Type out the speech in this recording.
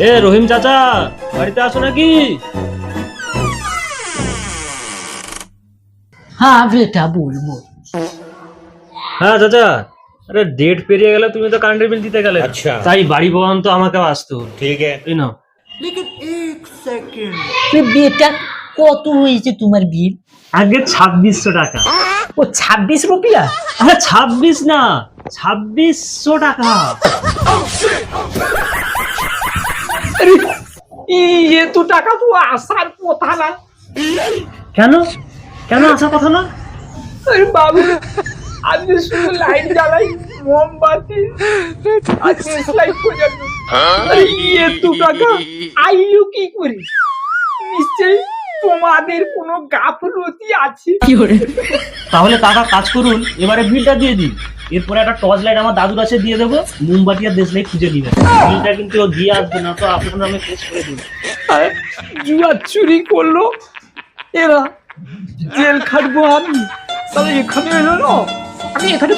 এ রহিম চাচা, বাড়িতে আসো নাকি? हाँ बेटा बोल बोल। হ্যাঁ চাচা, আরে ডেট পেরিয়ে গেলে তুমি তো কারেন্টের বিল দিতে গেলে। আচ্ছা, তাই বাড়ি পর্যন্ত আমাকেও আসতে হলো। ঠিক আছে, এই নাও। तो बेटा কত হয়েছে তোমার বিল? আগে 2600 টাকা। ও 26 রুপিয়া? আরে 26 না, 2600 টাকা। अरे ये तो টাকা তো আসার কথা না। কেন কেন আসার কথা না? আরে বাবু, আমি শুধু লাইট জ্বালাই, মোমবাতি আর লাইট পর্যন্ত। আরে ये তো টাকা আইলো কি করে? নিশ্চয়ই তোমাদের কোনো গাফলতি আছে। তাহলে কাকা কাজ করুন, এবারে বিলটা দিয়ে দিন। এরপরে একটা টর্চ লাইট আমার দাদুর কাছে দিয়ে দেবো, মোমবাতি আর দেশলাই খুঁজে নিবেন। বিলটা কিন্তু ও দিয়ে আসবে না, তো আপনার নামে কেস করে দিন। আর জুয়া চুরি করলো এরা, জেল খাটবো আমি। তাহলে এখানে এলো না, আমি এখানে